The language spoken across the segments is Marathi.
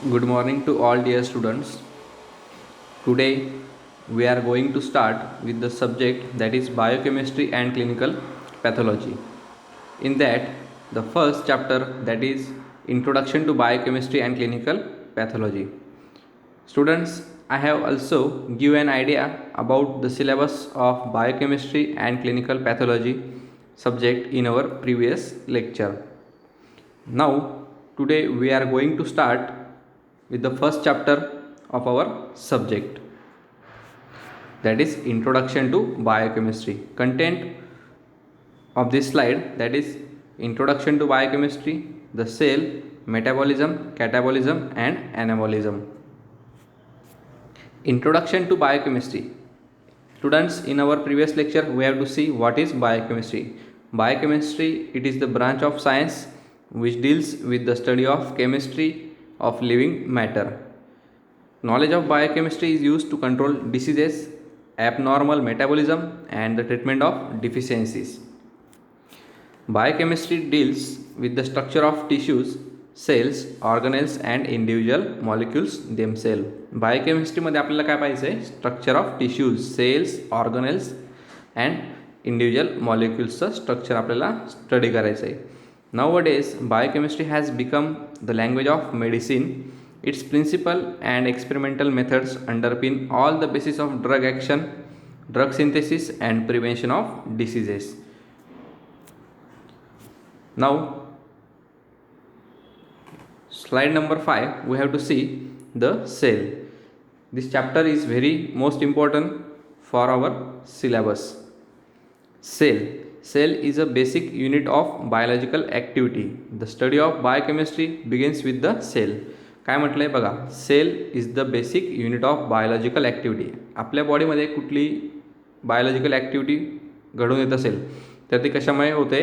Good morning to all dear students. Today we are going to start with the subject that is biochemistry and clinical pathology. In that, the first chapter, that is Introduction to Biochemistry and Clinical Pathology. Students, I have also given an idea about the syllabus of biochemistry and clinical pathology subject in our previous lecture. Now, today we are going to start with the first chapter of our subject, that is Introduction to Biochemistry. Content of this slide, that is Introduction to Biochemistry, the cell, metabolism, catabolism and anabolism. Introduction to Biochemistry. Students, in our previous lecture we have to see what is biochemistry. Biochemistry, it is the branch of science which deals with the study of chemistry of living matter. Knowledge of biochemistry is used to control diseases, abnormal metabolism and the treatment of deficiencies. Biochemistry deals with the structure of tissues, cells, organelles and individual molecules themselves. Biochemistry मध्ये आपल्याला काय पाहिजे आहे? Structure of tissues, cells, organelles and individual मॉलिक्युल्सचं स्ट्रक्चर आपल्याला स्टडी करायचं आहे. Nowadays, biochemistry has become the language of medicine. Its principle and experimental methods underpin all the basis of drug action, drug synthesis and prevention of diseases. Now, slide number 5, we have to see the cell. This chapter is very most important for our syllabus. Cell is a basic unit of biological activity. The study of biochemistry begins with the cell. काय म्हटलं आहे बघा, cell is the basic unit of biological activity. आपल्या बॉडीमध्ये कुठली बायोलॉजिकल ॲक्टिव्हिटी घडून येत असेल तर ती कशामुळे होते?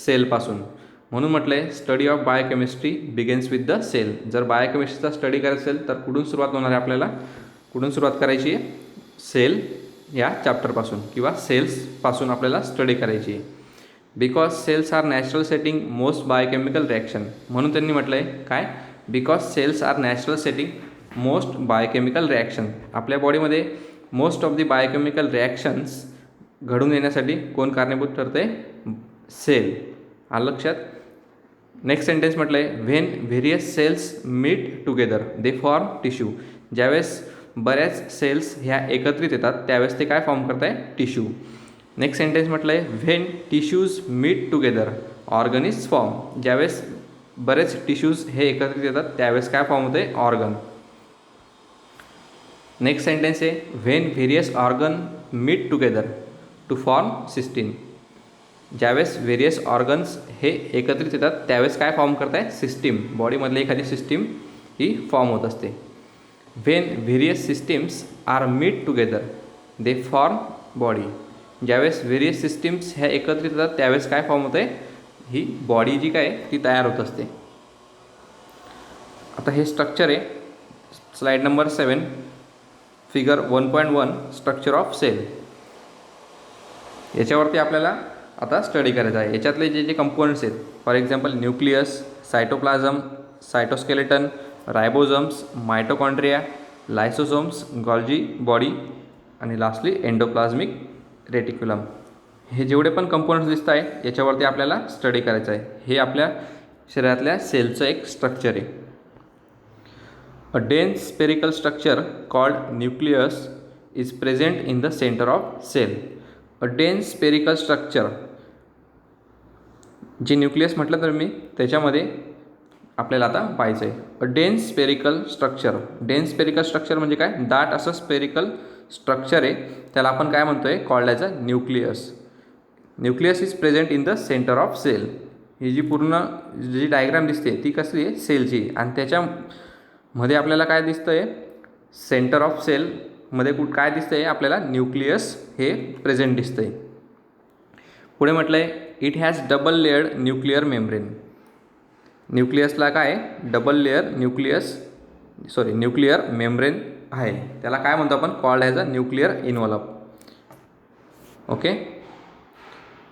सेलपासून. म्हणून म्हटलं आहे study of biochemistry begins with the cell. जर बायोकेमिस्ट्रीचा स्टडी करायचं असेल तर कुठून सुरुवात होणार आहे? आपल्याला कुठून सुरुवात करायची आहे? सेल या चॅप्टरपासून किंवा सेल्सपासून आपल्याला स्टडी करायची आहे. Because cells are natural setting most biochemical reaction. म्हणून त्यांनी म्हटलं आहे काय? Because cells are natural setting most biochemical reaction. आपल्या बॉडीमध्ये most of the biochemical reactions घडून येण्यासाठी कोण कारणीभूत ठरते? सेल. आलं लक्षात? नेक्स्ट सेंटेन्स म्हटलं आहे when various cells meet together they form tissue. ज्यावेळेस बऱ्याच सेल्स ह्या एकत्रित येतात त्यावेळेस ते काय फॉर्म करत आहे? टिश्यू. नेक्स्ट सेंटेन्स म्हटलं आहे when tissues meet together organ is form. ज्यावेळेस बरेच टिश्यूज हे एकत्रित येतात त्यावेळेस काय फॉर्म होते? ऑर्गन. नेक्स्ट सेंटेन्स आहे when various organ meet together to form system. ज्यावेळेस व्हेरियस ऑर्गन्स हे एकत्रित येतात त्यावेळेस काय फॉर्म करत आहे? सिस्टीम. बॉडीमधली एखादी सिस्टीम ही फॉर्म होत असते. When various systems are meet together they form body. ज्यावेळेस व्हेरियस सिस्टीम्स ह्या एकत्रित येतात त्यावेळेस काय फॉर्म होते? ही बॉडी जी काय ती तयार होत असते. आता हे स्ट्रक्चर आहे. Slide number 7, figure 1.1 structure of cell. याच्यावरती आपल्याला आता स्टडी करायचं आहे. याच्यातले जे जे कंपोनंट्स आहेत, for example nucleus, cytoplasm, cytoskeleton, ribosomes, mitochondria, lysosomes, Golgi body आणि लास्टली एंडोप्लाझमिक रेटिक्युलम. हे जेवढे पण कंपोनंट्स दिसत आहेत याच्यावरती आपल्याला स्टडी करायचं आहे. हे आपल्या शरीरातल्या सेलचं एक स्ट्रक्चर आहे. A dense spherical structure called nucleus is present in the centre of cell. A dense spherical structure, जे न्यूक्लियस म्हटलं तर मी त्याच्यामध्ये आपल्याला आता पाहायचं आहे. A dense spherical structure. Dense spherical structure म्हणजे काय? दाट असं स्पेरिकल स्ट्रक्चर आहे, त्याला आपण काय म्हणतो आहे? Called as a nucleus. Nucleus is present in the centre of cell. ही जी पूर्ण जी डायग्राम दिसते ती कसली आहे? सेलची. आणि त्याच्यामध्ये आपल्याला काय दिसतं आहे? सेंटर ऑफ सेलमध्ये काय दिसतं आहे? आपल्याला न्यूक्लियस हे प्रेझेंट दिसतं आहे. पुढे म्हटलं आहे it has double layered nuclear membrane. न्यूक्लियसला काय? डबल लेयर न्यूक्लिअर मेम्ब्रेन आहे. त्याला काय म्हणतो आपण? Called as a nuclear envelope. Okay.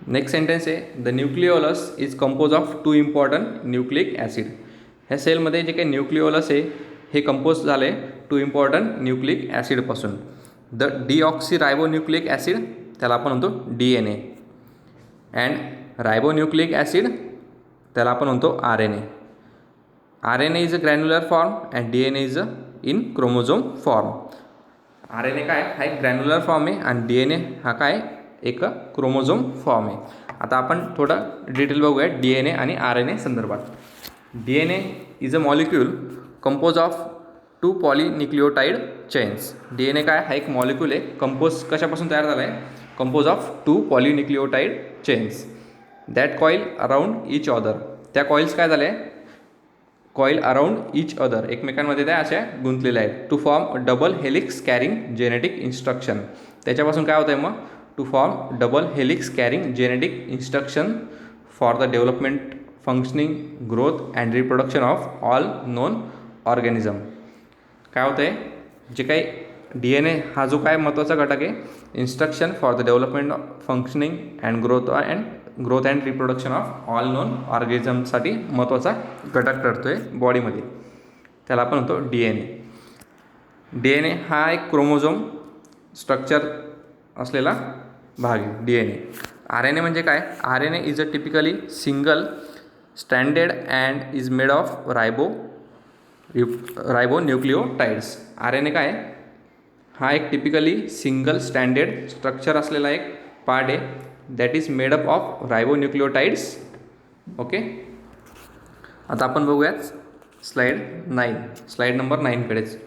Next sentence आहे the nucleolus is compose of 2 important nucleic acid. ह्या सेलमध्ये जे काही न्यूक्लिओलस आहे हे कंपोज झाले 2 इम्पॉर्टंट न्यूक्लिक ॲसिडपासून. द डीऑक्सीरायबोन्यूक्लिक ॲसिड त्याला आपण म्हणतो DNA, अँड रायबोन्यूक्लिक ॲसिड त्याला आपण म्हणतो RNA. RNA is a granular form and DNA is a in chromosome form. RNA काय हा एक ग्रॅन्युलर फॉर्म आहे आणि DNA हा काय एक क्रोमोझोम फॉर्म आहे. आता आपण थोडं डिटेल बघूया DNA आणि RNA संदर्भात. DNA is a molecule compose of 2 polynucleotide chains. DNA काय हा एक मॉलिक्यूल आहे, कंपोज कशापासून तयार झाला आहे, compose of 2 polynucleotide chains that coil around each other. त्या कॉइल्स काय झाले, कॉईल अराउंड इच अदर, एकमेकांमध्ये त्या अशा गुंतलेल्या आहेत. To form double helix carrying genetic instruction. त्याच्यापासून काय होतं आहे मग, to form double helix carrying genetic instruction for the development, functioning, growth and reproduction of all known organism. काय होतं आहे, जे काही DNA हा जो काय महत्त्वाचा घटक आहे, instruction for the development, functioning and growth and reproduction of all known ऑर्गॅनिझमसाठी महत्त्वाचा घटक ठरतो आहे बॉडीमध्ये, त्याला आपण म्हणतो DNA. DNA हा एक क्रोमोझोम स्ट्रक्चर असलेला भाग आहे DNA. RNA म्हणजे काय, RNA is a typically single स्टँडेड and is made of ribonucleotides. RNA काय हा एक टिपिकली सिंगल स्टँडेड स्ट्रक्चर असलेला एक पार्ट आहे, that is made up of ribonucleotides. Okay, आता आपण बघूयात स्लाईड नंबर 9कडेच.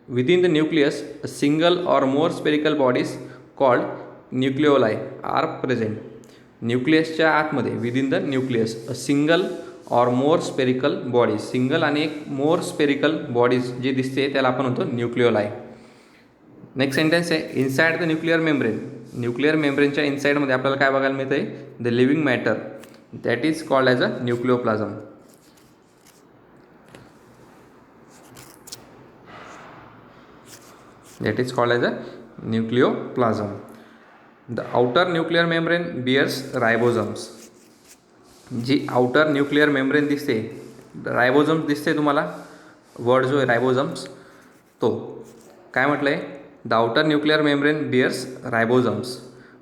Within the nucleus a single or more spherical bodies called nucleoli are present. न्यूक्लियसच्या आतमध्ये within the nucleus a single or more spherical bodies, single आणि एक मोर स्पेरिकल बॉडीज जे दिसते त्याला आपण म्हणतो न्यूक्लिओलाई. नेक्स्ट सेंटेन्स आहे, inside the nuclear membrane. Nuclear मेम्ब्रेनच्या इनसाइडमध्ये आपल्याला काय बघायला मिळतं आहे, the living matter that is called as a nucleoplasm. that is called as a nucleoplasm. The outer nuclear membrane bears ribosomes. G outer nuclear membrane दिसते, रायबोझम्स दिसते तुम्हाला, वर्ड जो आहे रायबोझम्स तो काय म्हटलं आहे, the outer nuclear membrane bears ribosomes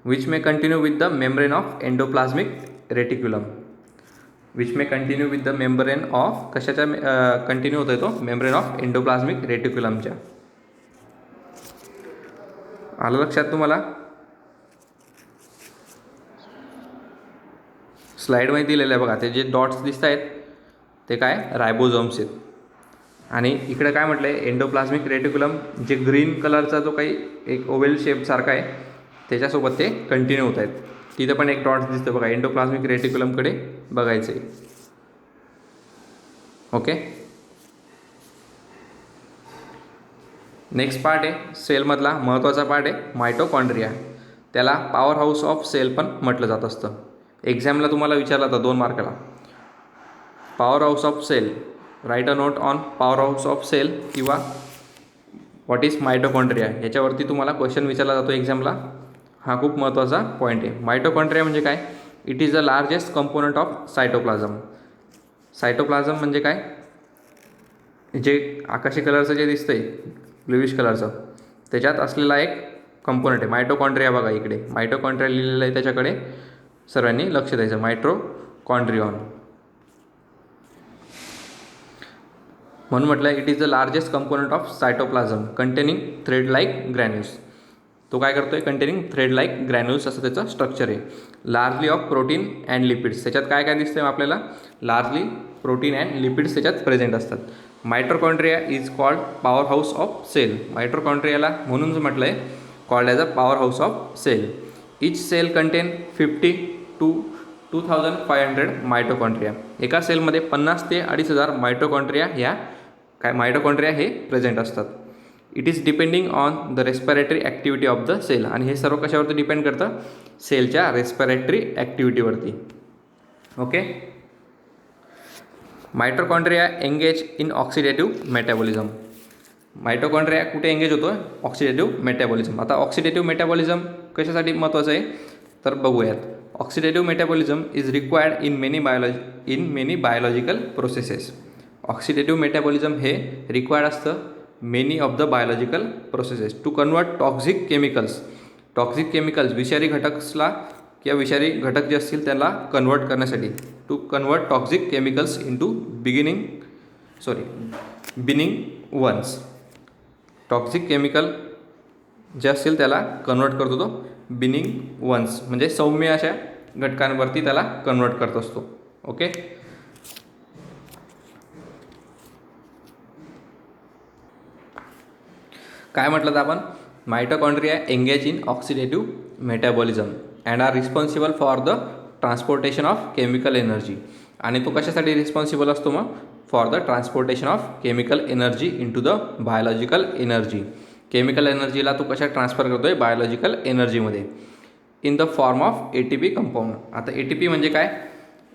which may continue with the membrane of endoplasmic reticulum. Which may continue with the membrane of, कशाच्या कंटिन्यू होतो आहे तो, मेम्ब्रेन ऑफ एंडोप्लाझमिक रेटिक्युलमच्या. आलं लक्षात तुम्हाला. स्लाईडमध्ये दिलेलं आहे बघा, ते जे डॉट्स दिसत आहेत ते काय रायबोझोम्स आहेत. आणि इकडे काय म्हटलं आहे, एंडोप्लाझमिक रेटिक्युलम जे ग्रीन कलरचा जो काही एक ओवेल शेपसारखा आहे त्याच्यासोबत ते कंटिन्यू होत आहेत. तिथं पण एक डॉट्स दिसतं बघा, एंडोप्लाझमिक रेटिक्युलमकडे बघायचं आहे. ओके, नेक्स्ट पार्ट आहे सेलमधला महत्त्वाचा पार्ट आहे मायटोकॉन्ड्रिया. त्याला पॉवर हाऊस ऑफ सेल पण म्हटलं जात असतं. एक्झामला तुम्हाला विचारला होता 2 मार्काला, power house of cell, write a note on power house of cell किंवा व्हॉट इज मायटोकॉन्ड्रिया, याच्यावरती तुम्हाला क्वेश्चन विचारला जातो एक्झामला. हा खूप महत्त्वाचा पॉईंट आहे. मायटोकॉन्ड्रिया म्हणजे काय, it is the largest component of cytoplasm. Cytoplasm म्हणजे काय, जे आकाशी कलरचं जे दिसतंय ब्लूइश कलरचं त्याच्यात असलेला एक कंपोनंट आहे मायटोकॉन्ड्रिया. बघा इकडे मायटोकॉन्ड्रिया लिहिलेलं आहे, त्याच्याकडे सर्वांनी लक्ष द्यायचं. मायटोकॉन्ड्रियॉन म्हणून म्हटलं it is the largest component of cytoplasm containing thread like granules. तो काय करतो आहे, कंटेनिंग थ्रेड लाईक ग्रॅन्युल्स असं त्याचं स्ट्रक्चर आहे. Largely of protein and lipids, त्याच्यात काय काय दिसतं आहे आपल्याला, लार्जली प्रोटीन अँड लिपिड्स त्याच्यात प्रेझेंट असतात. Mitochondria is called power house of cell. मायटोकॉन्ड्रियाला म्हणून म्हटलं आहे called as a power house of cell. Each cell contain 50 to 2500 mitochondria. एका सेलमध्ये 50 ते 2500 मायटोकॉन्ड्रिया ह्या काय मायटोकॉन्ड्रिया हे प्रेझेंट असतात. It is depending on the respiratory activity of the cell. आणि हे सर्व कशावरती डिपेंड करतं, सेलच्या रेस्पिरेटरी ॲक्टिव्हिटीवरती. Okay, mitochondria engage in oxidative metabolism. Mitochondria कुठे एंगेज होतो, ऑक्सिडेटिव्ह मेटाबॉलिझम. आता ऑक्सिडेटिव्ह मेटाबॉलिझम कशासाठी महत्त्वाचं आहे तर बघूयात. Oxidative metabolism is required in many biological processes. Oxidative metabolism हे रिक्वायर्ड असतं many of the biological processes to convert toxic chemicals विषारी घटकला किंवा विषारी घटक जे असतील त्याला कन्वर्ट करण्यासाठी, to convert toxic chemicals into benign ones. Toxic chemical जे असतील त्याला कन्वर्ट करतो तो बिनिंग वन्स, म्हणजे सौम्य अशा घटकांवरती त्याला कन्वर्ट करत असतो. ओके. काय म्हटलं तर आपण, mitochondria engage in oxidative metabolism and are responsible for the transportation of chemical energy. आणि तो कशासाठी रिस्पॉन्सिबल असतो मग, for the transportation of chemical energy into the biological energy. Chemical एनर्जीला तो कशा ट्रान्सफर करतो आहे, बायोलॉजिकल एनर्जीमध्ये, in the form of ATP compound. आता ATP म्हणजे काय,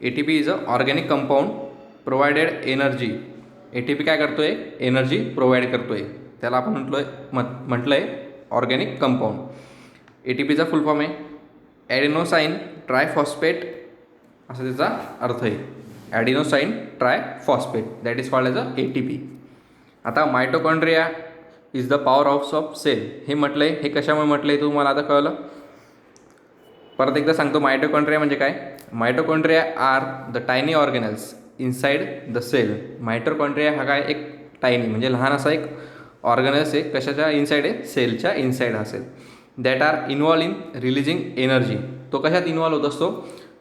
ATP is a organic compound provided energy. ATP काय करतो आहे, एनर्जी प्रोव्हाइड करतो आहे, त्याला आपण म्हटलं आहे ऑर्गॅनिक कंपाऊंड. ATPचा फुल फॉर्म आहे ॲडेनोसाईन ट्रायफॉस्फेट, असा त्याचा अर्थ आहे. Adenosine triphosphate, that is called as a ATP. आता mitochondria is the power house of cell, हे म्हटलं आहे, हे कशामुळे म्हटलं आहे तुम्हाला आता कळलं. परत एकदा सांगतो, मायटोकॉन्ड्रिया म्हणजे काय. Mitochondria are the tiny organelles inside the cell. Mitochondria हा काय, एक टायनी म्हणजे लहान असा एक ऑर्गॅनल्स आहे, कशाच्या इनसाइड आहे, सेलच्या इनसाइड असेल. That are involve in releasing energy. तो कशात इन्व्हॉल्व होत असतो,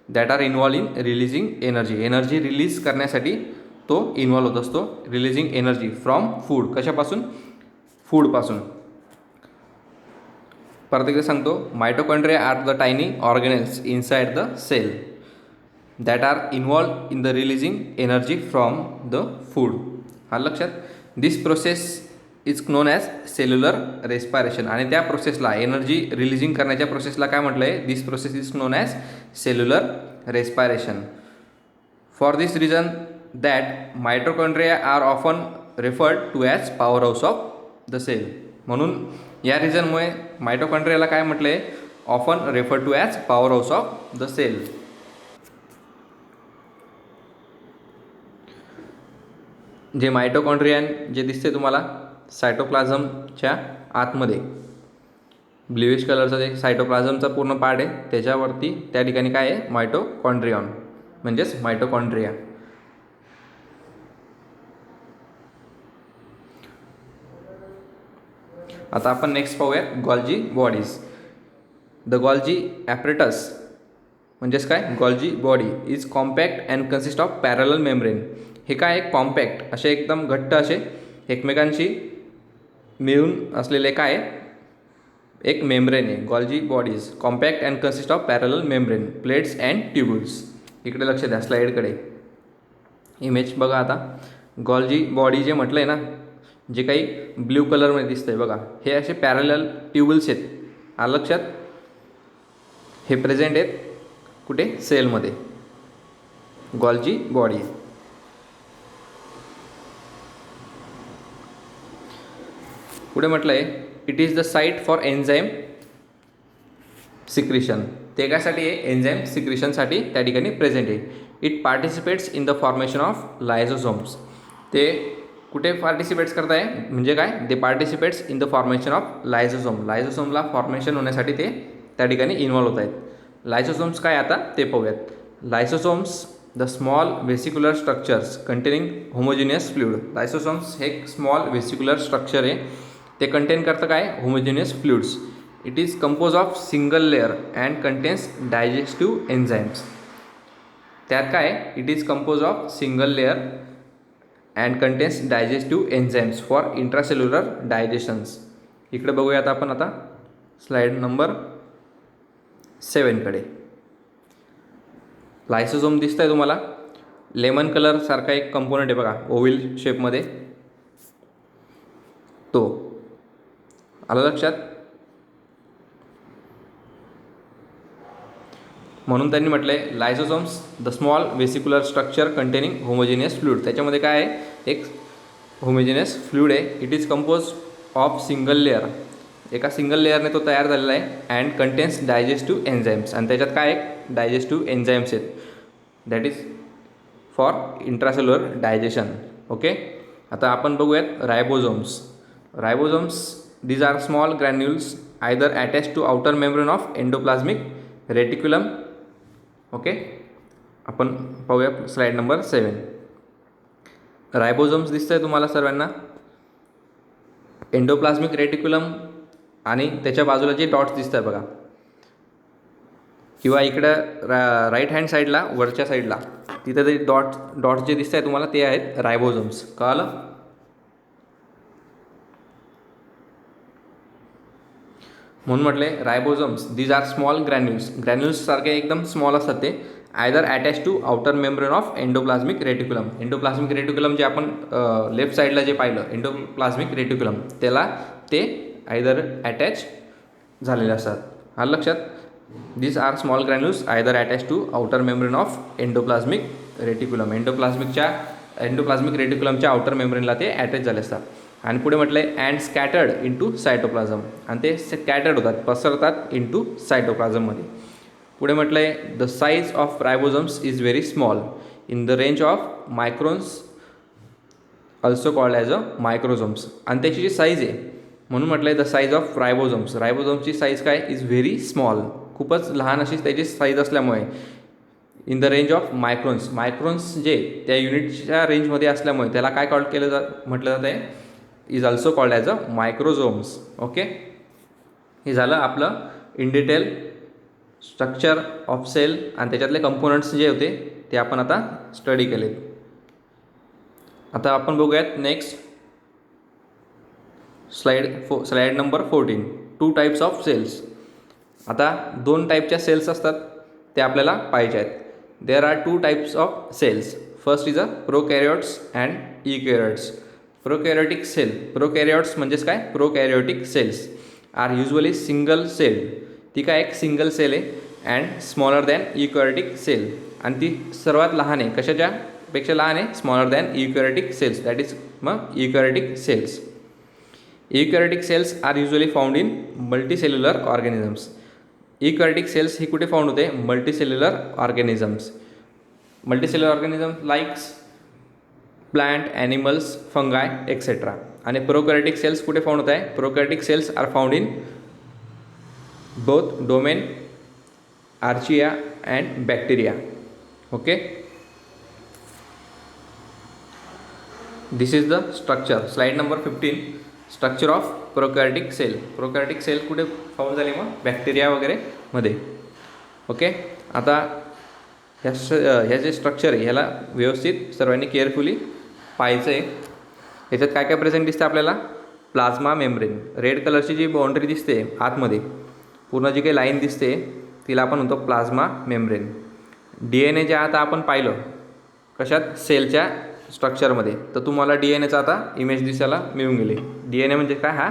that are involve in releasing energy. Energy release करण्यासाठी तो इन्व्हॉल्व होत असतो. रिलीजिंग एनर्जी फ्रॉम फूड, कशापासून, फूडपासून. परत एकदा सांगतो, mitochondria are the tiny organelles inside the cell that are involve in the releasing energy from the food. हा लक्षात. This process is known as cellular respiration. आणि त्या प्रोसेसला, एनर्जी रिलीजिंग करण्याच्या प्रोसेसला काय म्हटलं आहे, this process is known as cellular respiration. For this reason that mitochondria are often referred to as power house of the cell. म्हणून या रिझनमुळे मायटोकॉन्ड्रियाला काय म्हटलं आहे, often refer to as power house of the cell. जे मायटोकॉन्ड्रियन जे दिसते तुम्हाला सायटोप्लाझमच्या आतमध्ये, ब्ल्यूइश कलरचा जे सायटोप्लाझमचा पूर्ण पार्ट आहे त्याच्यावरती, त्या ठिकाणी काय आहे, मायटोकॉन्ड्रियॉन म्हणजेच मायटोकॉन्ड्रिया. आता आपण नेक्स्ट पाहूयात Golgi bodies. The Golgi apparatus म्हणजेच काय, Golgi body is compact and consist of parallel membrane. हे काय, कॉम्पॅक्ट असे एकदम घट्ट असे एकमेकांशी मिळून असलेले काय, एक मेम्ब्रेन आहे. Golgi bodies compact and consist of parallel membrane, plates and tubules. इकडे लक्ष द्या, स्लाईडकडे इमेज बघा. आता गॉल्जी बॉडी जे म्हटलं आहे ना, जे काही ब्ल्यू कलरमध्ये दिसतं आहे बघा, हे असे पॅरलल ट्युब्युल्स आहेत. आलं लक्षात. हे प्रेझेंट आहेत कुठे, सेलमध्ये. Golgi body. पुढे म्हटलं आहे, it is the site for enzyme secretion. ते कशासाठी आहे, एन्झाईम सिक्रिशनसाठी त्या ठिकाणी प्रेझेंट आहे. It participates in the formation of lysosomes. ते कुठे पार्टिसिपेट्स करत आहे, म्हणजे काय, ते participates in the formation of lysosome. लायझोसोमला फॉर्मेशन होण्यासाठी ते त्या ठिकाणी इन्व्हॉल्व होत आहेत. लायझोसोम्स काय, आता ते पाहूयात. Lysosomes the small vesicular structures containing homogeneous fluid. Lysosomes हे एक स्मॉल व्हेसिक्युलर स्ट्रक्चर आहे, ते कंटेन करतं काय, homogeneous fluids. It is compose of single layer and contains digestive enzymes. त्यात काय, it is compose of single layer and contains digestive enzymes for intracellular digestions. इकडे बघूयात आपण आता स्लाईड नंबर 7कडे. लायसोसोम दिसत आहे तुम्हाला, लेमन कलर सारखा एक कंपोनंट आहे बघा, ओव्हल शेपमध्ये, तो. आलं लक्षात. म्हणून त्यांनी म्हटलं आहे lysosomes the small vesicular structure containing homogeneous fluid. त्याच्यामध्ये काय आहे, एक होमोजिनियस फ्लुइड आहे. It is compose of single layer, एका सिंगल लेअरने तो तयार झालेला आहे. अँड कंटेन्स डायजेस्टिव्ह एन्झाईम्स, आणि त्याच्यात काय एक डायजेस्टिव्ह एन्झाईम्स आहेत, that is for intracellular digestion. Okay. आता आपण बघूयात ribosomes. Ribosomes these are small granules either attach to outer membrane of endoplasmic reticulum. Okay. आपण पाहूया स्लाईड नंबर 7. रायबोझोम्स दिसतंय तुम्हाला सर्वांना. एंडोप्लाझमिक रेटिक्युलम आणि त्याच्या बाजूला जे डॉट्स दिसत आहे बघा, किंवा इकडं राईट हँड साईडला वरच्या साईडला तिथं ते डॉट्स जे दिसत आहे तुम्हाला ते आहेत रायबोझोम्स. कळलं? म्हणून म्हटले ribosomes these are small granules सारखे एकदम स्मॉल असतात ते. Either attach to outer membrane of endoplasmic reticulum. Endoplasmic reticulum जे आपण लेफ्ट साईडला जे पाहिलं एंडोप्लाझमिक रेटिक्युलम, त्याला ते आयदर अटॅच झालेले असतात. आलं लक्षात? These are small granules either attach to outer membrane of endoplasmic reticulum. Endoplasmic रेटिक्युलमच्या आउटर मेम्ब्रेनला ते अटॅच झाले असतात. आणि पुढे म्हटलं आहे अँड स्कॅटर्ड इंटू सायटोप्लाझम. आणि ते स्कॅटर्ड होतात, पसरतात इंटू सायटोप्लाझममध्ये. पुढे म्हटलं आहे the size of ribosomes is very small in the range of microns, also called as a microsomes. आणि त्याची जी साईज आहे म्हणून म्हटलं आहे द साईज ऑफ रायबोझोम्स. रायबोझोम्सची साईज काय इज व्हेरी स्मॉल, खूपच लहान अशी त्याची साईज असल्यामुळे. In the range of microns जे त्या युनिटच्या रेंजमध्ये असल्यामुळे त्याला काय कॉल केलं म्हटलं जातं आहे is also called as a microsomes. Okay. हे झालं आपलं in detail structure of cell आणि त्याच्यातले कंपोनंट्स जे होते ते आपण आता स्टडी केलेत. आता आपण बघूयात next slide number 14. 2 types of cells. आता 2 टाईपच्या सेल्स असतात ते आपल्याला पाहिजे आहेत. There are 2 types of cells. First is a prokaryotes and eukaryotes. Prokaryotic cell. Prokaryotes म्हणजेच काय, prokaryotic cells are usually single cell. ती काय एक सिंगल सेल आहे. And smaller than eukaryotic cell. आणि ती सर्वात लहान आहे. कशाच्या पेक्षा लहान आहे? Smaller than eukaryotic cells. That is मग eukaryotic cells. Eukaryotic cells are usually found in multicellular organisms. Eukaryotic cells ही कुठे फाउंड होते? Multicellular organisms. Multicellular organisms likes plant, animals, fungi etcetera. आणि प्रोकॅरियोटिक सेल्स कुठे फाउंड होत आहे? Prokaryotic cells are found in both domain archaea and bacteria. Okay. This is the structure. Slide number 15. Structure of prokaryotic cell. Prokaryotic cell कुठे फाउंड झाली मग? बॅक्टेरिया वगैरे मध्ये. ओके. आता ह्या जे स्ट्रक्चर आहे ह्याला व्यवस्थित सर्वांनी केअरफुली पाहायचं आहे. ह्याच्यात काय काय प्रेझेंट दिसतं आपल्याला? Plasma membrane. रेड कलरची जी बाउंड्री दिसते आतमध्ये पूर्ण जी काही लाईन दिसते तिला आपण म्हणतो प्लाझ्मा मेम्ब्रेन. DNA जे आता आपण पाहिलं कशात? सेलच्या स्ट्रक्चरमध्ये. तर तुम्हाला DNAचा आता इमेज दिसायला मिळून गेले. DNA म्हणजे काय? हा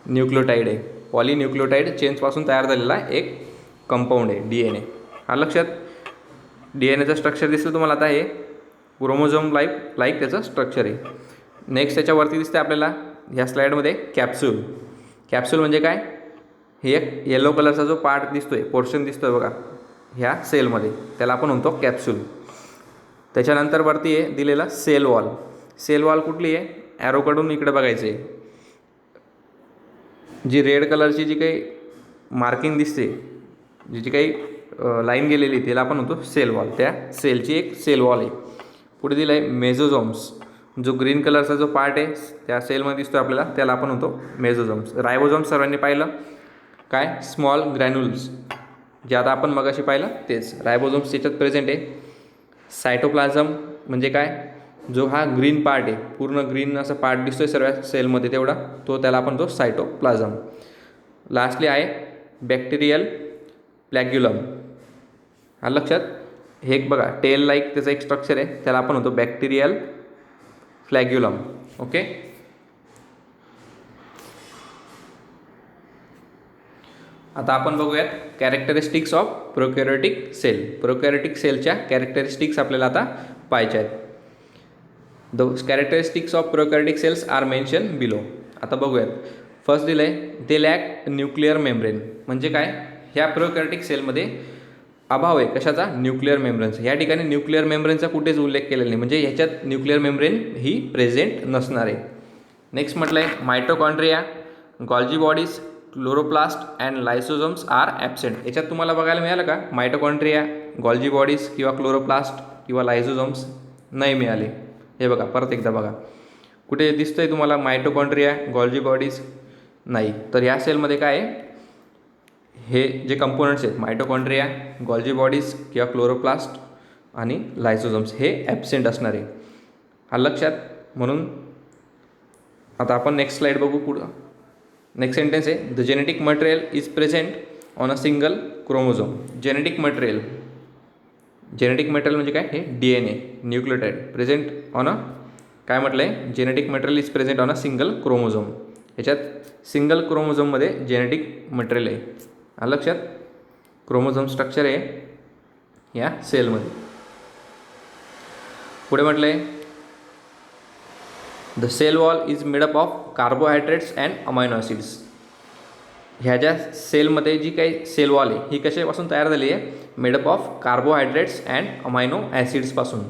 न्यूक्लियोटाईड आहे. पॉलिन्यूक्लियोटाईड चेन्सपासून तयार झालेला एक कंपाऊंड आहे DNA. हा लक्षात? DNAचं स्ट्रक्चर दिसलं तुम्हाला आता. हे क्रोमोझोम लाईक त्याचं स्ट्रक्चर आहे. नेक्स्ट त्याच्यावरती दिसते आपल्याला ह्या स्लाईडमध्ये कॅप्सूल. कॅप्सूल म्हणजे काय? हे एक येलो कलरचा जो पार्ट दिसतोय, पोर्शन दिसतोय बघा ह्या सेलमध्ये, त्याला आपण म्हणतो कॅप्सूल. त्याच्यानंतर वरती आहे दिलेला सेल वॉल. सेल वॉल कुठली आहे? ॲरोकडून इकडे बघायचं आहे. जी रेड कलरची जी काही मार्किंग दिसते, जी काही लाईन गेलेली त्याला आपण म्हणतो सेल वॉल. त्या सेलची एक सेल वॉल आहे. पुढे दिलं आहे मेझोझोम्स. जो ग्रीन कलरचा जो पार्ट आहे त्या सेलमध्ये दिसतो आपल्याला त्याला आपण म्हणतो मेझोझोम्स. रायबोझोम्स सर्वांनी पाहिलं काय? स्मॉल ग्रॅन्युल्स, जे आता आपण मगाशी पाहिलं तेच. रायबोझोम्स याच्यात प्रेझेंट आहे. सायटोप्लाझम म्हणजे काय? जो हा ग्रीन पार्ट आहे, पूर्ण ग्रीन असं पार्ट दिसतोय सर्व सेलमध्ये तेवढा, तो त्याला आपण तो सायटोप्लाझम. लास्टली आहे बॅक्टेरियल फ्लॅग्युलम. हा लक्षात? हे एक बघा टेल लाईक त्याचं एक स्ट्रक्चर आहे, त्याला आपण म्हणतो बॅक्टेरियल फ्लॅग्युलम. ओके. आता आपण बघूयात characteristics of prokaryotic cell. Prokaryotic सेलच्या कॅरेक्टरिस्टिक्स आपल्याला आता पाहायच्या आहेत. The characteristics of prokaryotic cells are mention below. आता बघूयात. फर्स्ट दिलं आहे दे लॅक न्यूक्लिअर मेम्ब्रेन. म्हणजे काय? ह्या प्रोकॅरियोटिक सेलमध्ये अभाव आहे कशाचा, न्यूक्लिअर मेम्ब्रेनचा. या ठिकाणी न्यूक्लिअर मेम्ब्रेनचा कुठेच उल्लेख केलेला नाही, म्हणजे ह्याच्यात न्यूक्लिअर मेम्ब्रेन ही प्रेझेंट नसणार आहे. नेक्स्ट म्हटलं आहे mitochondria, Golgi bodies, chloroplast and lysosomes are absent. याच्यात तुम्हाला बघायला मिळालं का मायटोकॉन्ड्रिया, गॉल्जी बॉडीज किंवा क्लोरोप्लास्ट किंवा लायसोझोम्स नाही मिळाले. हे बघा परत एकदा बघा, कुठे दिसतंय तुम्हाला मायटोकॉन्ड्रिया, गॉल्जी बॉडीज नाही. तर या सेलमध्ये काय आहे, हे जे कंपोनंट्स आहेत मायटोकॉन्ड्रिया, गॉल्जी बॉडीज किंवा क्लोरोप्लास्ट आणि लायसोझोम्स हे ॲबसेंट असणार आहे. हा लक्षात. म्हणून आता आपण नेक्स्ट स्लाईड बघू. पुढं नेक्स्ट सेंटेन्स आहे the genetic material is present on a single chromosome. Genetic material म्हणजे काय, हे DNA nucleotide present on a, काय म्हटलं आहे, genetic material is present on a single chromosome. ह्याच्यात सिंगल क्रोमोझोममध्ये जेनेटिक मटेरियल आहे. लक्षात. क्रोमोझोम स्ट्रक्चर आहे या सेलमध्ये. पुढे म्हटलं आहे the cell wall is made up of carbohydrates and amino acids. ह्या ज्या सेलमध्ये जी काही सेल वॉल आहे ही कशापासून तयार झाली आहे, made up of carbohydrates and amino ॲसिड्सपासून.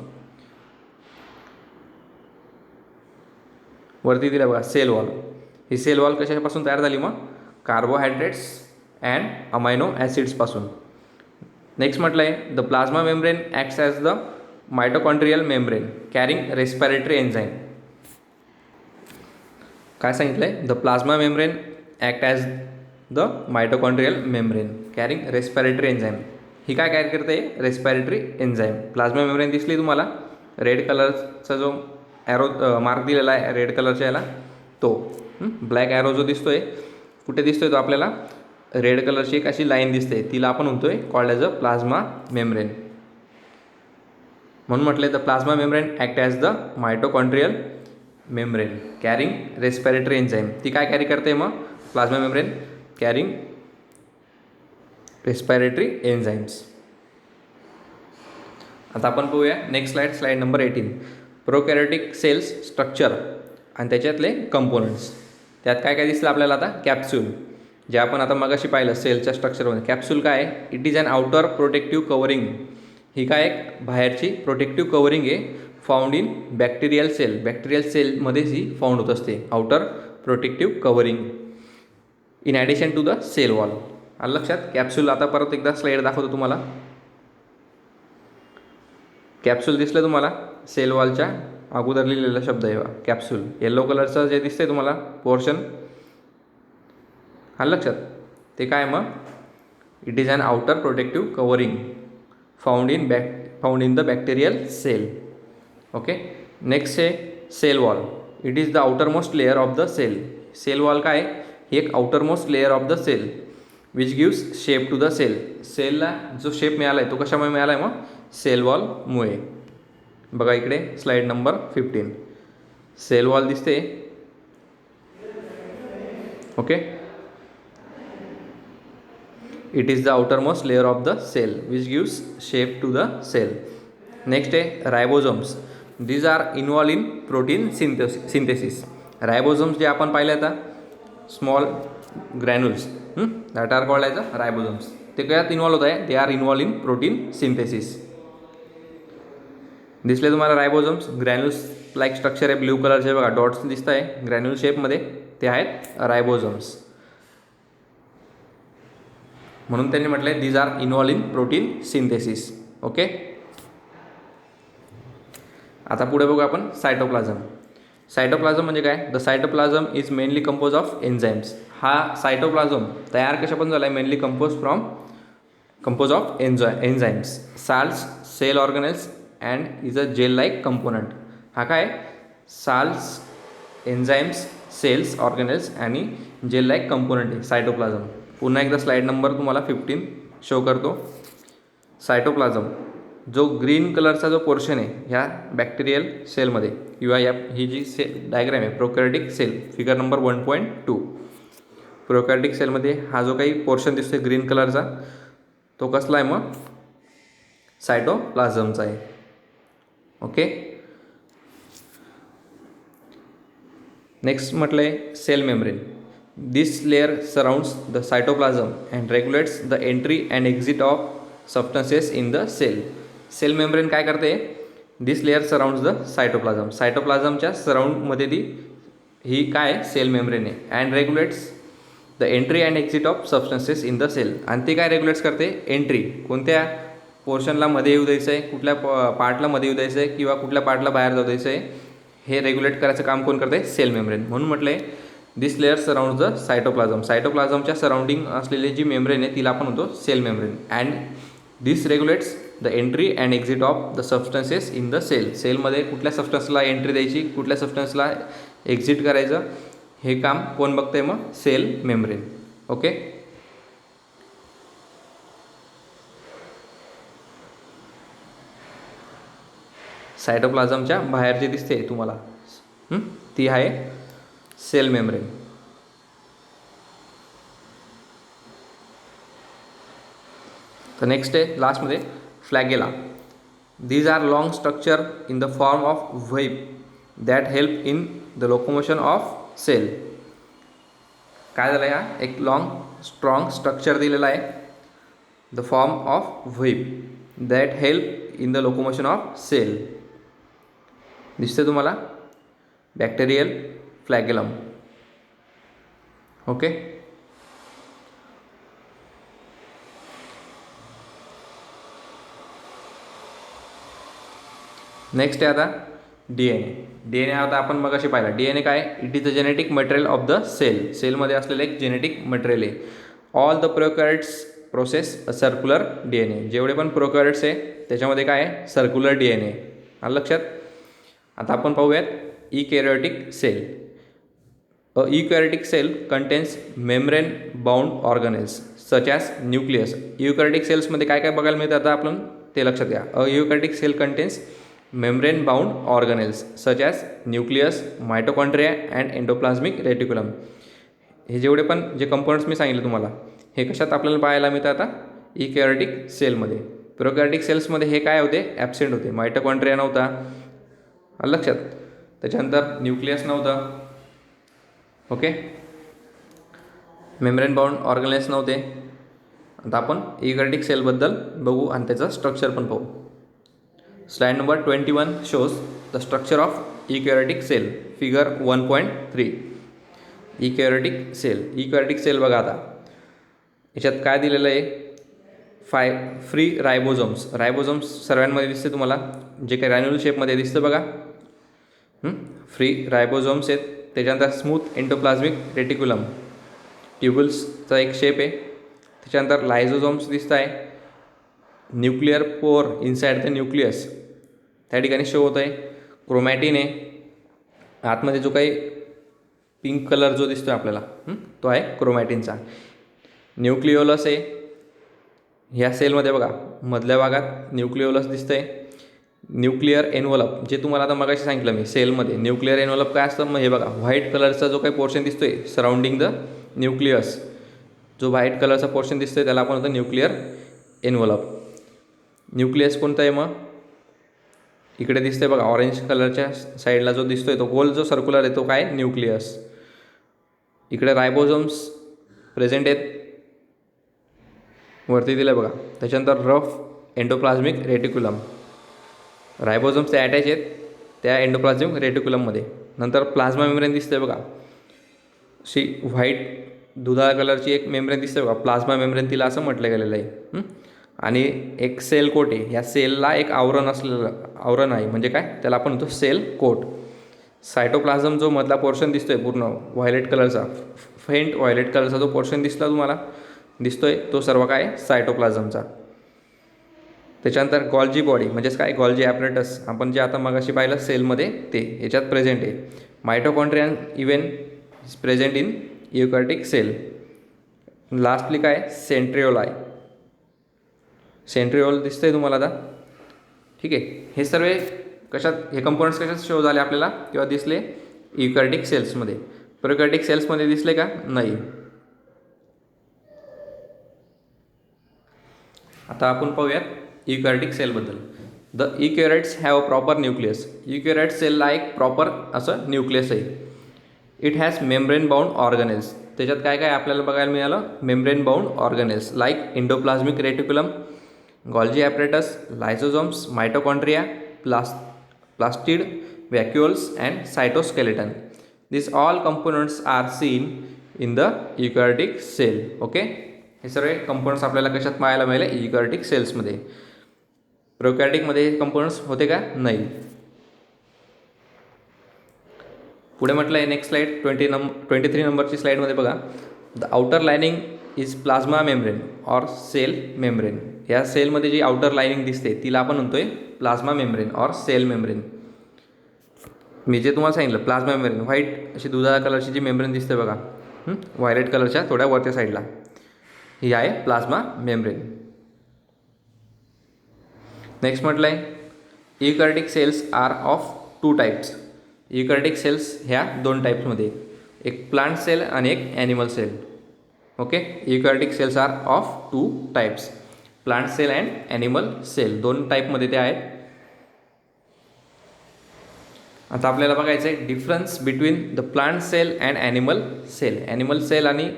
वरती दिलं बघा सेल वॉल. ही सेल वॉल कशापासून तयार झाली, मग कार्बोहायड्रेट्स अँड अमायनो ॲसिड्सपासून. नेक्स्ट म्हटलं आहे the plasma membrane acts as the mitochondrial membrane carrying respiratory enzyme. काय सांगितलं आहे, the plasma membrane act as the mitochondrial membrane carrying respiratory enzyme. ही काय कॅरी करते, रेस्पिरेटरी एन्झाईम. प्लाझ्मा मेम्ब्रेन दिसली तुम्हाला, रेड कलरचा जो ॲरो मार्क दिलेला आहे रेड कलरच्या याला, तो ब्लॅक ॲरो जो दिसतोय, कुठे दिसतोय तो आपल्याला, रेड कलरची एक अशी लाईन दिसते, तिला आपण म्हणतोय called as a plasma membrane. म्हणून म्हटलं the plasma membrane act as the mitochondrial membrane carrying respiratory enzyme. ती काय कॅरी करते मग, plasma membrane carrying respiratory enzymes. आता आपण पाहूया next slide number 18. Prokaryotic cells structure आणि त्याच्यातले कंपोनंट्स. त्यात काय काय दिसलं आपल्याला आता, कॅप्सूल, जे आपण आता मगाशी पाहिलं सेलच्या स्ट्रक्चरमध्ये. कॅप्सूल काय आहे, it is an outer protective covering. ही काय एक बाहेरची प्रोटेक्टिव्ह कवरिंग आहे, found in bacterial cell. Bacterial सेलमध्येच ही फाउंड होत असते, outer protective covering in addition to the cell wall. आलं लक्षात. कॅप्सूल आता परत एकदा स्लाईड दाखवतो तुम्हाला. कॅप्सूल दिसलं तुम्हाला, सेल वॉलच्या अगोदर लिहिलेला शब्द आहे कॅप्सूल. येलो कलरचं जे दिसतंय तुम्हाला पोर्शन, आलं लक्षात. ते काय मग, it is an outer protective covering found in the bacterial cell. Okay. Next आहे cell wall. It is the outermost layer of the cell. Cell wall काय, ही एक outermost layer of the cell which gives shape to the cell. सेलला जो शेप मिळाला आहे तो कशामुळे मिळाला आहे, मग सेल वॉलमुळे. बघा इकडे स्लाईड नंबर 15 सेल वॉल दिसते. Okay. It is the outermost layer of the cell which gives shape to the cell. Next आहे ribosomes. These are involve in protein synthesis. Ribosomes जे आपण पाहिले आता, small granules that are called as a ribosomes. ते कशात इन्व्हॉल्व होत आहे, they are involve in protein synthesis. दिसले तुम्हाला रायबोझोम्स, ग्रॅन्युल्स लाईक स्ट्रक्चर आहे, ब्ल्यू कलरचे बघा डॉट्स दिसत आहे ग्रॅन्युल शेपमध्ये, ते आहेत रायबोझोम्स. म्हणून त्यांनी म्हटलं आहे these are involve in protein synthesis. Okay. आता पुढे बघू आपण सायटोप्लाझम. सायटोप्लाझम म्हणजे काय, the cytoplasm is mainly compose of enzymes. हा सायटोप्लाझम तयार कशापासून झाला आहे, mainly compose of enzymes, salts, cell organelles and is a gel like component. हा काय, साल्ट्स, एन्झाईम्स, सेल्स ऑर्गनेल्स आणि जेल लाईक कंपोनंट आहे सायटोप्लाझम. पुन्हा एकदा स्लाईड नंबर तुम्हाला 15 शो करतो. सायटोप्लाझम जो ग्रीन कलरचा जो पोर्शन आहे ह्या बॅक्टेरियल सेलमध्ये किंवा ही जी डायग्रॅम आहे प्रोकॅरियोटिक सेल फिगर नंबर 1.2. प्रोकॅरियोटिक सेलमध्ये हा जो काही पोर्शन दिसतोय ग्रीन कलरचा तो कसला आहे, मग सायटोप्लाझमचा आहे. ओके. नेक्स्ट म्हटलं आहे cell membrane. This layer surrounds the cytoplasm and regulates the entry and exit of substances in the cell. Cell membrane काय करते, this layer surrounds the cytoplasm. सायटोप्लाझमच्या सराउंडमध्ये ही काय सेल मेम्ब्रेन आहे. And regulates the entry and exit of substances in the cell. आणि ते काय रेग्युलेट्स करते, एंट्री कोणत्या पोर्शनला मध्ये येऊ द्यायचं आहे, कुठल्या पार्टला मध्ये येऊ द्यायचं आहे किंवा कुठल्या पार्टला बाहेर जाऊ द्यायचं आहे, हे रेग्युलेट करायचं काम कोण करते, सेल मेम्ब्रेन. म्हणून म्हटलं आहे this layer surrounds the cytoplasm. सायटोप्लाझमच्या सराउंडिंग असलेली जी मेम्ब्रेन आहे तिला आपण म्हणतो cell membrane. And this regulates the entry and exit of the substances in the cell. सेलमध्ये कुठल्या सबस्टन्सला एंट्री द्यायची, कुठल्या सबस्टन्सला एक्झिट करायचं, हे काम कोण बघतंय मग, सेल मेम्ब्रेन. ओके. सायटोप्लाझमच्या बाहेर जे दिसते तुम्हाला ती आहे सेल मेम्ब्रेन. तर नेक्स्ट आहे लास्टमध्ये flagella. These are long structure in the form of web that help in the locomotion of cell. काय झालं, हा एक लॉंग स्ट्रॉंग स्ट्रक्चर दिलेला आहे, the form of web that help in the locomotion of cell. दिसते तुम्हाला, बॅक्टेरियल फ्लॅगेलम. ओके. नेक्स्ट आहे आता DNA. DNA आता आपण मगाशी पाहिला. DNA काय, it is the genetic material of the cell. सेलमध्ये असलेलं एक जेनेटिक मटेरियल आहे. All the prokaryotes process a circular DNA. जेवढे पण प्रोकॅरियोट्स आहे त्याच्यामध्ये काय आहे, सर्क्युलर DNA. आलं लक्षात. आता आपण पाहूयात eukaryotic cell. A eukaryotic cell contains membrane bound organelles such as nucleus. Eukaryotic सेल्समध्ये काय काय बघायला मिळतं आता आपण ते लक्षात घ्या. A eukaryotic cell contains membrane bound organelles such as nucleus, mitochondria and endoplasmic reticulum. हे जेवढे पण जे कंपोनंट्स मी सांगितले तुम्हाला, हे कशात आपल्याला पाहायला मिळतं आता, इकॅरियोटिक सेलमध्ये. प्रोकॅरियोटिक सेल्समध्ये हे काय होते, ॲबसेंट होते. मायटोकॉन्ड्रिया नव्हता, लक्षात. त्याच्यानंतर न्यूक्लियस नव्हतं. ओके. मेम्ब्रेन बाउंड ऑर्गनेल्स नव्हते. आता आपण इकॅरियोटिक सेलबद्दल बघू आणि त्याचं स्ट्रक्चर पण पाहू. Slide number 21 shows the structure of eukaryotic cell. Figure 1.3. eukaryotic cell. eukaryotic cell बघा आता याच्यात काय दिलेलं आहे, फ्री रायबोझोम्स. रायबोझोम्स सर्वांमध्ये दिसते तुम्हाला, जे काही ग्रॅन्युल शेपमध्ये दिसतं बघा, फ्री रायबोझोम्स आहेत. त्याच्यानंतर स्मूथ एंडोप्लाझ्मिक रेटिक्युलम, ट्युबल्सचा एक शेप आहे. त्याच्यानंतर लायझोझोम्स दिसत आहे. Nuclear pore inside the nucleus त्या ठिकाणी शो होत आहे. क्रोमॅटिन आहे आतमध्ये, जो काही पिंक कलर जो दिसतो आहे आपल्याला तो आहे क्रोमॅटिनचा. न्यूक्लिओलस आहे ह्या सेलमध्ये बघा, मधल्या भागात न्यूक्लिओलस दिसतं आहे. न्यूक्लिअर एन्व्हलप, जे तुम्हाला आता मगाशी सांगितलं मी, सेलमध्ये न्यूक्लिअर एन्व्हलप काय असतं, मग हे बघा व्हाईट कलरचा जो काही पोर्शन दिसतो आहे सराउंडिंग द न्यूक्लियस, जो व्हाईट कलरचा पोर्शन दिसतो आहे त्याला आपण होतं न्यूक्लिअर एन्व्हलप. न्यूक्लियस कोणतं आहे मग, इकडे दिसतंय बघा ऑरेंज कलरच्या साईडला जो दिसतोय तो गोल जो सर्क्युलर आहे तो काय, न्यूक्लियस. इकडे रायबोझोम्स प्रेझेंट आहेत, वरती दिलं बघा. त्याच्यानंतर रफ एंडोप्लाझ्मिक रेटिक्युलम, रायबोझोम्स ते अटॅच आहेत त्या एंडोप्लाझ्मिक रेटिक्युलममध्ये. नंतर प्लाझ्मा मेम्ब्रेन दिसते बघा, अशी व्हाईट दुधाळ कलरची एक मेम्ब्रेन दिसते बघा, प्लाझ्मा मेम्ब्रेन तिला असं म्हटलं गेलेलं आहे. आणि एक सेल कोट आहे, ह्या सेलला एक आवरण आवरण आहे, म्हणजे काय त्याला आपण म्हणतो सेल कोट. सायटोप्लाझम जो मधला पोर्शन दिसतोय पूर्ण व्हायलेट कलरचा, फेंट व्हायलेट कलरचा जो पोर्शन दिसला तुम्हाला दिसतोय तो सर्व काय सायटोप्लाझमचा. त्याच्यानंतर गॉल्जी बॉडी म्हणजेच काय, गॉल्जी ॲपरेटस आपण जे आता मगाशी पाहिलं सेलमध्ये ते याच्यात प्रेझेंट आहे. Mitochondrion even is present in eukaryotic cell. Lastly काय, सेंट्रिओल आहे, सेंट्रिओल दिसतंय तुम्हाला आता. ठीक आहे. हे सर्व कशात, हे कंपोनंट्स कशात शो झाले आपल्याला किंवा दिसले, युकॅरियोटिक सेल्समध्ये. प्रोकॅरियोटिक सेल्समध्ये दिसले का, नाही. आता आपण पाहूयात युकॅरियोटिक सेलबद्दल. The eukaryotes have a proper nucleus. Eukaryote सेलला एक प्रॉपर असं न्यूक्लियस आहे. It has membrane bound organelles. त्याच्यात काय काय आपल्याला बघायला मिळालं, membrane bound organelles like endoplasmic reticulum, Golgi apparatus, lysosomes, mitochondria, plastid, vacuoles and cytoskeleton. These all components are seen in the eukaryotic cell. Okay, हे सगळे कंपोनंट्स आपल्याला कशात पाहायला मिळाले? eukaryotic सेल्समध्ये. प्रोकॅरियोटिकमध्ये हे कंपोनंट्स होते का? नाही. पुढे म्हटलं आहे नेक्स्ट स्लाईड 23 नंबरची स्लाईडमध्ये बघा. The outer lining is plasma membrane or cell membrane. या सेलमध्ये जी आउटर लायनिंग दिसते तिला आपण म्हणतोय plasma membrane or cell membrane. मी जे तुम्हाला सांगितलं प्लाझ्मा मेम्ब्रेन, व्हाईट अशी दुधाळा कलरची जी मेम्ब्रेन दिसते बघा, व्हायलेट कलरच्या थोड्या वरच्या साईडला, ही आहे प्लाझ्मा मेम्ब्रेन. नेक्स्ट म्हटलं आहे eukaryotic cells are of 2 types. eukaryotic cells ह्या 2 टाईप्समध्ये, एक प्लांट सेल आणि एक animal cell. Okay, eukaryotic cells are of 2 types, plant cell and animal cell. 2 टाईपमध्ये ते आहेत. आता आपल्याला बघायचं आहे difference between the plant cell and animal cell. Animal cell आणि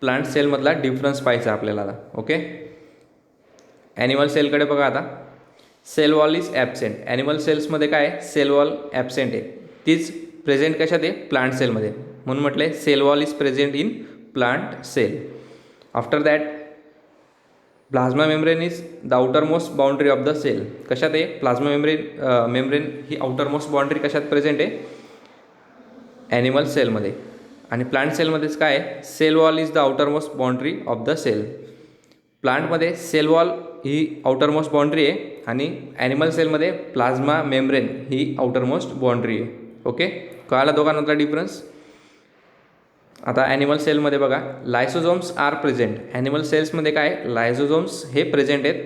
प्लांट सेलमधला डिफरन्स पाहायचा आपल्याला आता. ओके, ॲनिमल सेलकडे बघा आता. Cell wall is absent. Animal सेल्समध्ये काय? सेल वॉल ॲबसेंट आहे. तीच प्रेझेंट कशात आहे? प्लांट सेलमध्ये. म्हणून म्हटलं आहे cell wall is present in plant cell. After that plasma membrane is the outermost boundary of the cell. कशात आहे? प्लाझ्मा मेम्ब्रेन ही आउटर मोस्ट बाउंड्री कशात प्रेझेंट आहे? ॲनिमल सेलमध्ये. आणि प्लांट सेलमध्येच काय आहे? Cell wall is the outermost boundary of the cell. प्लांटमध्ये सेल वॉल ही आउटर मोस्ट बाउंड्री आहे आणि ॲनिमल सेलमध्ये प्लाझ्मा मेम्ब्रेन ही आउटर मोस्ट बाउंड्री आहे. ओके, कळाला दोघांमधला डिफरन्स? आता ॲनिमल सेलमध्ये बघा लायसोझोम्स आर प्रेझेंट. ॲनिमल सेल्समध्ये काय? लायसोझोम्स हे प्रेझेंट आहेत.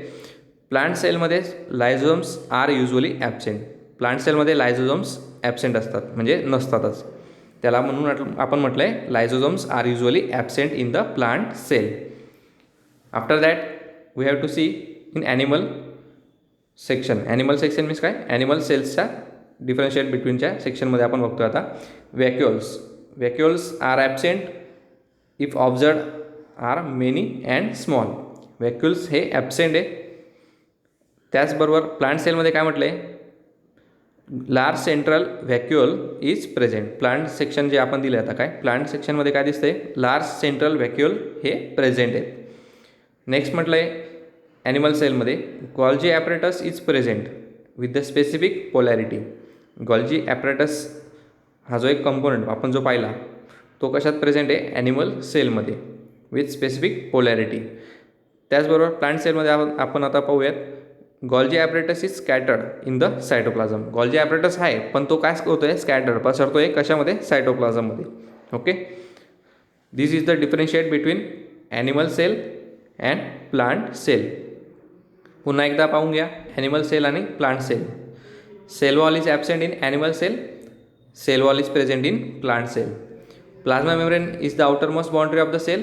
प्लांट सेलमध्ये लायसोझोम्स आर युजली ॲबसेंट. प्लांट सेलमध्ये लायसोझोम्स ॲबसेंट असतात, म्हणजे नसतातच. त्याला म्हणून आपण म्हटलं आहे lysosomes are usually absent in the plant cell. After that we have to see in animal section. Animal section means काय? ॲनिमल सेल्सच्या डिफरन्शिएट बिटवीनच्या सेक्शनमध्ये आपण बघतो आता. Vacuoles. Vacuoles are absent if observed are many and small. Vacuoles हे ॲबसेंट आहे. त्याचबरोबर प्लांट सेलमध्ये काय म्हटलं आहे? Large central vacuole is present. Plant section जे आपण दिलं आता काय? प्लांट सेक्शनमध्ये काय दिसतं आहे? लार्ज सेंट्रल व्हॅक्युअल हे प्रेझेंट आहेत. नेक्स्ट म्हटलं आहे ॲनिमल सेलमध्ये Golgi apparatus is present with the specific polarity. Golgi apparatus हा जो एक कंपोनंट आपण जो पाहिला तो कशात प्रेझेंट आहे? ॲनिमल सेलमध्ये विथ स्पेसिफिक पोलॅरिटी. त्याचबरोबर प्लांट सेलमध्ये आपण आता पाहूयात Golgi apparatus is scattered in the cytoplasm. Golgi apparatus आहे पण तो काय होतो आहे? स्कॅटर्ड, पसरतो आहे कशामध्ये? सायटोप्लाझममध्ये. Okay, this is the differentiate between animal cell and plant cell. पुन्हा एकदा पाहून घ्या ॲनिमल सेल आणि plant cell. Cell wall is absent in animal cell. Cell wall is present in plant cell. Plasma membrane is the outermost boundary of the cell.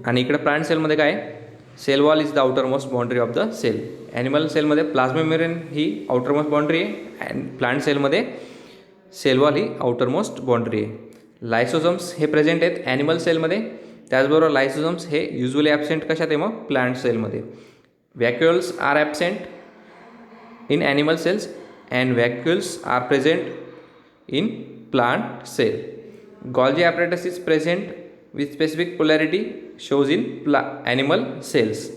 आणि इकडे प्लांट सेलमध्ये काय? Cell wall is the outermost boundary of the cell. Animal सेलमध्ये प्लाझ्मा मेम्ब्रेन ही आउटर मोस्ट बाउंड्री आहे अँड प्लांट सेलमध्ये सेल वॉल ही आउटर मोस्ट बाउंड्री आहे. लायसोझोम्स हे प्रेझेंट आहेत ॲनिमल सेलमध्ये. त्याचबरोबर लायसोझोम्स हे युजली ॲबसेंट कशात आहे? मग प्लांट सेलमध्ये. Vacuoles are absent in animal cells and vacuoles are present in plant cell. Golgi apparatus is present with specific polarity shows in animal cells.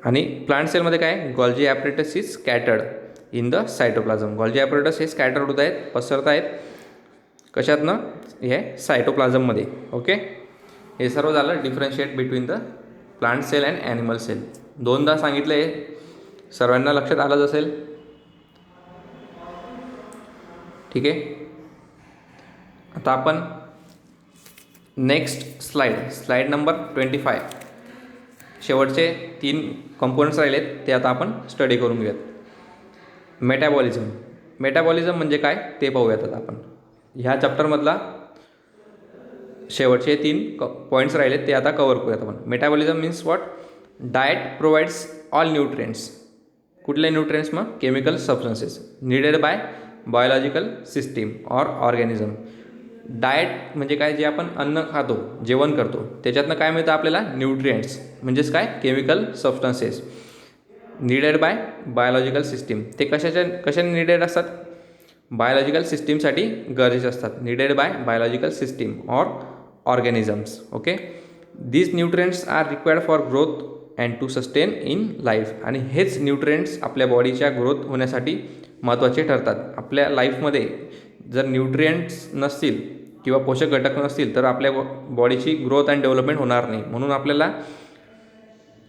आणि प्लांट सेलमध्ये काय? Golgi apparatus is scattered in the cytoplasm. Golgi apparatus हे स्कॅटर्ड होत आहेत, पसरत आहेत कशातनं? हे सायटोप्लाझममध्ये. ओके, हे सर्व झालं differentiate between the plant cell and animal cell. 2दा सांगितलं आहे, सर्वांना लक्षात आलंच असेल. ठीक आहे, आता आपण नेक्स्ट स्लाईड नंबर 25 शेवटचे 3 कंपोनंट्स राहिलेत ते आता आपण स्टडी करून घेऊयात. मेटाबॉलिझम. मेटाबॉलिझम म्हणजे काय ते पाहूयात आता आपण. ह्या चॅप्टरमधला शेवटचे 3 पॉईंट्स राहिलेत ते आता कवर करूयात आपण. Metabolism means what? Diet provides all nutrients. कुठले न्यूट्रिएंट्स? मग chemical substances needed by biological system और ऑर्गॅनिझम. डाएट म्हणजे काय, जे आपण अन्न खातो, जेवण करतो, त्याच्यातनं काय मिळतं आपल्याला, न्यूट्रिएंट्स म्हणजेच काय, chemical substances needed by biological system. ते कशाने नीडेड असतात, बायोलॉजिकल सिस्टीमसाठी गरजेचे असतात, needed by biological system or organisms. Okay, these nutrients are required for growth and to sustain in life. आणि हेच न्यूट्रिएंट्स आपल्या बॉडीच्या ग्रोथ होण्यासाठी महत्त्वाचे ठरतात. आपल्या लाईफमध्ये जर न्यूट्रिएंट्स नसतील किंवा पोषक घटक नसतील तर आपल्या बॉडीची ग्रोथ अँड डेव्हलपमेंट होणार नाही. म्हणून आपल्याला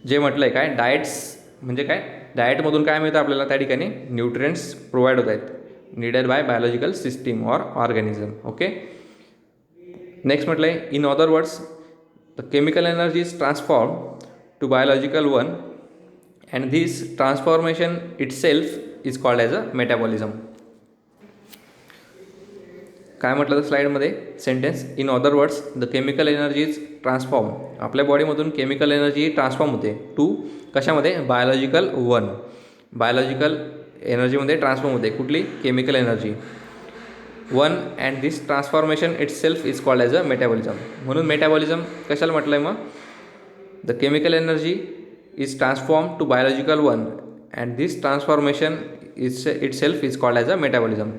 जे म्हटलं आहे काय, डाएट्स म्हणजे काय, डाएटमधून काय मिळतं आपल्याला, त्या ठिकाणी न्यूट्रिएंट्स प्रोव्हाइड होत आहेत, needed by biological system or organism. Okay, next म्हटलं आहे, in other words the chemical energy is transform to biological one and this transformation itself is called as a metabolism. काय म्हटलं तर स्लाईडमध्ये sentence, in other words the chemical energy is transform. आपल्या बॉडीमधून केमिकल एनर्जी ट्रान्सफॉर्म होते टू कशामध्ये, बायोलॉजिकल वन. बायोलॉजिकल एनर्जीमध्ये ट्रान्सफॉर्म होते, कुठली, chemical energy one, and this transformation itself is called as a metabolism. म्हणून मेटाबॉलिझम कशाला म्हटलं आहे मग, the chemical energy is transform to biological one and this transformation itself is called as a metabolism.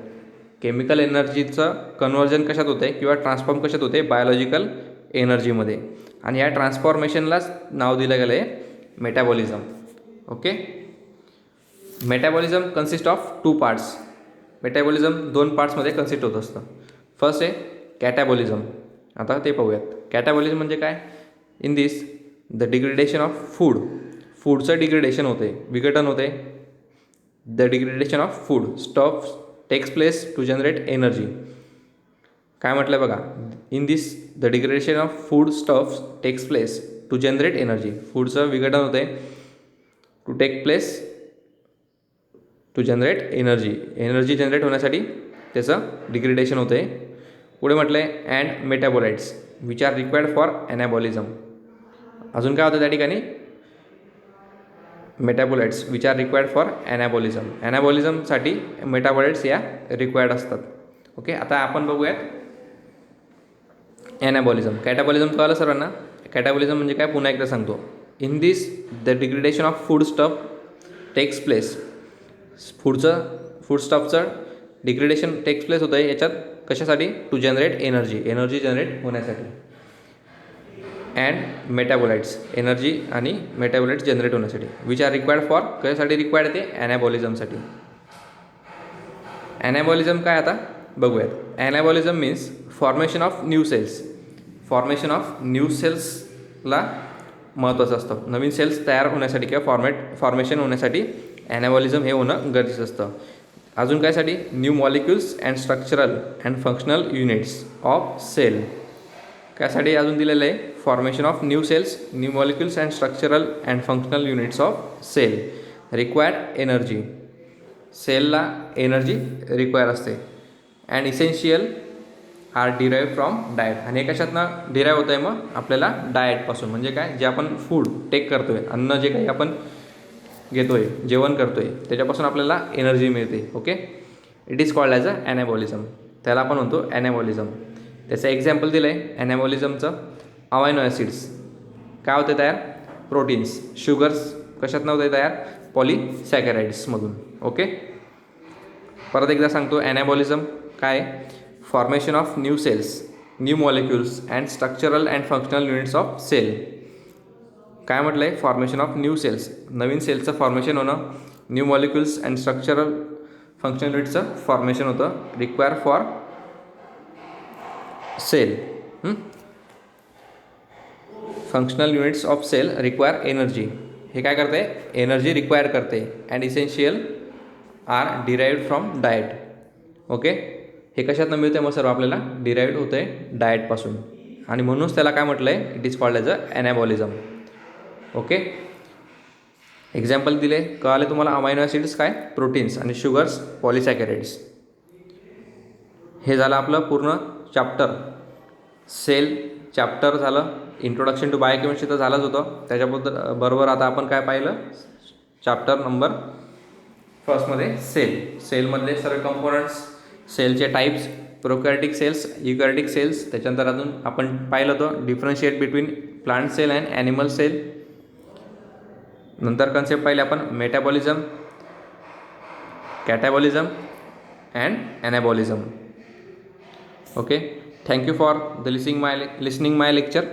Chemical एनर्जीचं कन्व्हर्जन कशात होते किंवा ट्रान्सफॉर्म कशात होते, बायोलॉजिकल एनर्जीमध्ये, आणि या ट्रान्सफॉर्मेशनलाच नाव दिलं गेलं आहे metabolism. Okay, metabolism consist of two parts. Metabolism दोन पार्ट्समध्ये कन्सिस्ट होत असतं. फर्स्ट आहे कॅटाबॉलिझम. आता ते पाहूयात. कॅटाबॉलिझम म्हणजे काय, in this the degradation of food, फूडचं डिग्रेडेशन होते, विघटन होते. The degradation of food stops takes place to generate energy. काय म्हटलं बघा, in this the degradation of food stuffs takes place to generate energy. फूडचं विघटन होते to take place to generate energy, energy generate होण्यासाठी त्याचं डिग्रेडेशन होते. पुढे म्हटलं आहे and metabolites which are required for anabolism. अजून काय होतं त्या ठिकाणी, metabolites which are required for anabolism. ॲनाबॉलिझमसाठी मेटाबोलाइट्स या रिक्वायर्ड असतात. ओके, आता आपण बघूयात ॲनाबॉलिझम. कॅटाबॉलिझम कळलं सर्वांना. कॅटाबॉलिझम म्हणजे काय, पुन्हा एकदा सांगतो. In this the degradation of food stuff takes place. Food स्टफचं डिग्रेडेशन टेक्स प्लेस होतं आहे याच्यात कशासाठी, to generate energy, energy generate होण्यासाठी. अँड मेटाबोलाइट्स, एनर्जी आणि मेटाबोलाइट्स जनरेट होण्यासाठी. विच आर रिक्वायर्ड फॉर, कशासाठी रिक्वायर्ड ते, ॲनाबॉलिझमसाठी. ॲनाबॉलिझम काय आता बघूयात. Anabolism means formation of new cells. Formation of new सेल्सला महत्त्वाचं असतं. नवीन सेल्स तयार होण्यासाठी किंवा फॉर्मेशन होण्यासाठी ॲनाबॉलिझम हे होणं गरजेचं असतं. अजून कायसाठी, new molecules and structural and functional units of cell. त्यासाठी अजून दिलेलं आहे formation of new cells, new molecules and structural and functional units of cell required energy. सेलला एनर्जी रिक्वायर असते. And essential are derive from diet. आणि हे कशातनं डिराईव्ह होतं आहे मग, आपल्याला डाएटपासून. म्हणजे काय, जे आपण फूड टेक करतो आहे, अन्न जे काही आपण घेतो आहे, जेवण करतो आहे, त्याच्यापासून आपल्याला एनर्जी मिळते. Okay, it is called as a anabolism. त्याला आपण म्हणतो ॲनाबॉलिझम. त्याचं एक्झाम्पल दिलं आहे ॲनाबॉलिझमचं. अमायनो ॲसिड्स काय होते तयार, प्रोटीन्स. शुगर्स कशातनं होते तयार, पॉलीसॅकॅराइड्समधून. ओके, परत एकदा सांगतो, ॲनाबॉलिझम काय, formation of new cells, new molecules and structural and functional units of cell. काय म्हटलं आहे, फॉर्मेशन ऑफ न्यू सेल्स, नवीन सेल्सचं फॉर्मेशन होणं. New molecules and structural functional युनिट्सचं फॉर्मेशन होतं, require for cell. Functional units of cell require energy. हे काय करते, एनर्जी रिक्वायर करते. And essential are derived from diet. Okay, हे कशातनं मिळते मग सर्व आपल्याला, डिराईव्ड होतं आहे डाएटपासून. आणि म्हणूनच त्याला काय म्हटलं आहे, it is called as a anabolism. Okay, example दिले, कळाले तुम्हाला. अमायनो ॲसिड्स काय, प्रोटीन्स, आणि शुगर्स पॉलीसॅकॅराइड्स. हे झालं आपलं पूर्ण चॅप्टर. सेल चॅप्टर झालं. इंट्रोडक्शन टू बायोकेमिस्ट्री तर झालंच होतं. त्याच्याबद्दल बरोबर आता आपण काय पाहिलं, चॅप्टर नंबर फर्स्टमध्ये सेल. सेलमधले सर्व कंपोनंट्स, सेलचे types, prokaryotic cells, eukaryotic cells. त्याच्यानंतर अजून आपण पाहिलं होतं differentiate between plant cell and animal cell. नंतर कन्सेप्ट पाहिले आपण metabolism, catabolism and anabolism. Okay, thank you for the listening my lecture.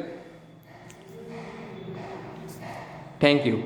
Thank you.